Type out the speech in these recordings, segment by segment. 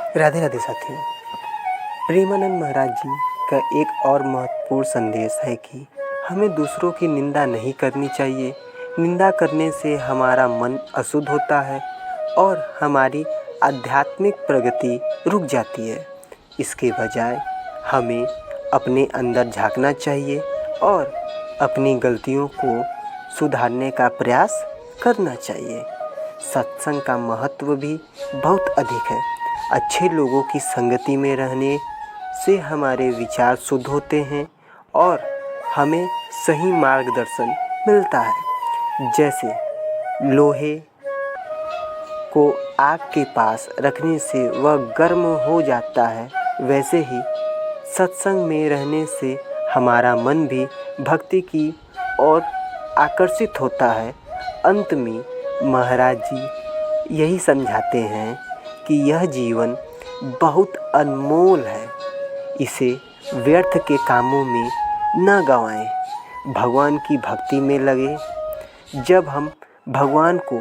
राधे राधे साथियों। प्रेमानंद महाराज जी का एक और महत्वपूर्ण संदेश है कि हमें दूसरों की निंदा नहीं करनी चाहिए। निंदा करने से हमारा मन अशुद्ध होता है और हमारी आध्यात्मिक प्रगति रुक जाती है। इसके बजाय हमें अपने अंदर झांकना चाहिए और अपनी गलतियों को सुधारने का प्रयास करना चाहिए। सत्संग का महत्व भी बहुत अधिक है। अच्छे लोगों की संगति में रहने से हमारे विचार शुद्ध होते हैं और हमें सही मार्गदर्शन मिलता है। जैसे लोहे को आग के पास रखने से वह गर्म हो जाता है, वैसे ही सत्संग में रहने से हमारा मन भी भक्ति की ओर आकर्षित होता है। अंत में महाराज जी यही समझाते हैं कि यह जीवन बहुत अनमोल है, इसे व्यर्थ के कामों में न गंवाएं, भगवान की भक्ति में लगे। जब हम भगवान को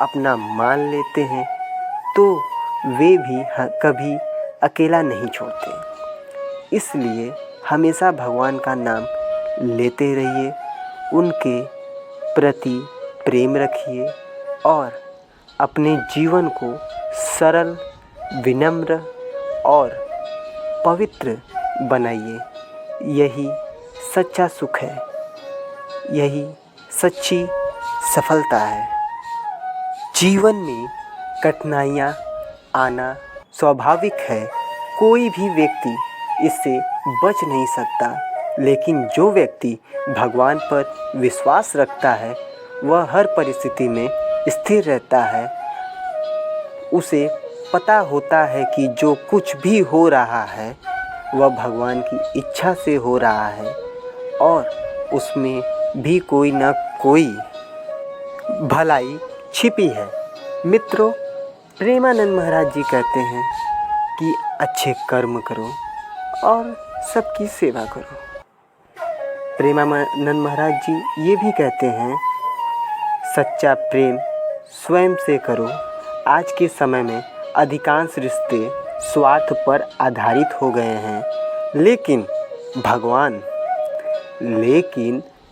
अपना मान लेते हैं तो वे भी कभी अकेला नहीं छोड़ते। इसलिए हमेशा भगवान का नाम लेते रहिए, उनके प्रति प्रेम रखिए और अपने जीवन को सरल, विनम्र और पवित्र बनाइए। यही सच्चा सुख है, यही सच्ची सफलता है। जीवन में कठिनाइयाँ आना स्वाभाविक है, कोई भी व्यक्ति इससे बच नहीं सकता। लेकिन जो व्यक्ति भगवान पर विश्वास रखता है वह हर परिस्थिति में स्थिर रहता है। उसे पता होता है कि जो कुछ भी हो रहा है वह भगवान की इच्छा से हो रहा है और उसमें भी कोई न कोई भलाई छिपी है। मित्रों, प्रेमानंद महाराज जी कहते हैं कि अच्छे कर्म करो और सबकी सेवा करो। प्रेमानंद महाराज जी ये भी कहते हैं, सच्चा प्रेम स्वयं से करो। आज के समय में अधिकांश रिश्ते स्वार्थ पर आधारित हो गए हैं, लेकिन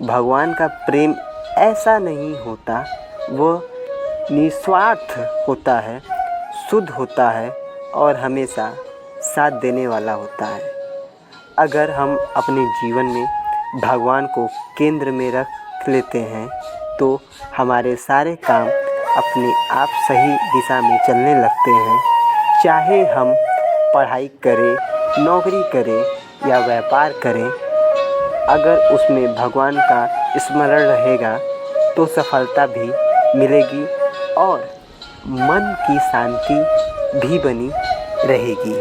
भगवान का प्रेम ऐसा नहीं होता। वह निस्वार्थ होता है, शुद्ध होता है और हमेशा साथ देने वाला होता है। अगर हम अपने जीवन में भगवान को केंद्र में रख लेते हैं तो हमारे सारे काम अपने आप सही दिशा में चलने लगते हैं। चाहे हम पढ़ाई करें, नौकरी करें या व्यापार करें, अगर उसमें भगवान का स्मरण रहेगा तो सफलता भी मिलेगी और मन की शांति भी बनी रहेगी।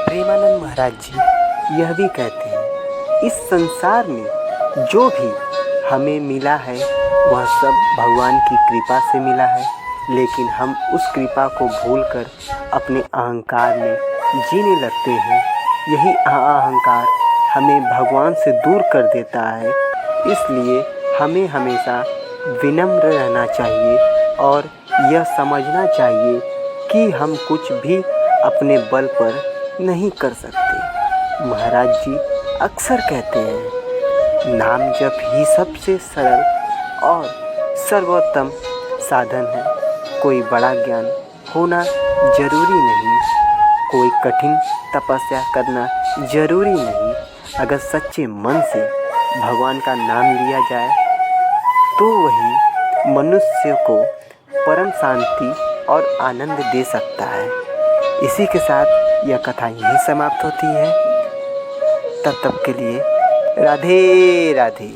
प्रेमानंद महाराज जी यह भी कहते हैं, इस संसार में जो भी हमें मिला है वह सब भगवान की कृपा से मिला है, लेकिन हम उस कृपा को भूलकर अपने अहंकार में जीने लगते हैं। यही अहंकार हमें भगवान से दूर कर देता है। इसलिए हमें हमेशा विनम्र रहना चाहिए और यह समझना चाहिए कि हम कुछ भी अपने बल पर नहीं कर सकते। महाराज जी अक्सर कहते हैं, नाम जप ही सबसे सरल और सर्वोत्तम साधन है। कोई बड़ा ज्ञान होना जरूरी नहीं, कोई कठिन तपस्या करना जरूरी नहीं। अगर सच्चे मन से भगवान का नाम लिया जाए तो वही मनुष्य को परम शांति और आनंद दे सकता है। इसी के साथ यह कथा यहीं समाप्त होती है। तब तक के लिए राधे राधे।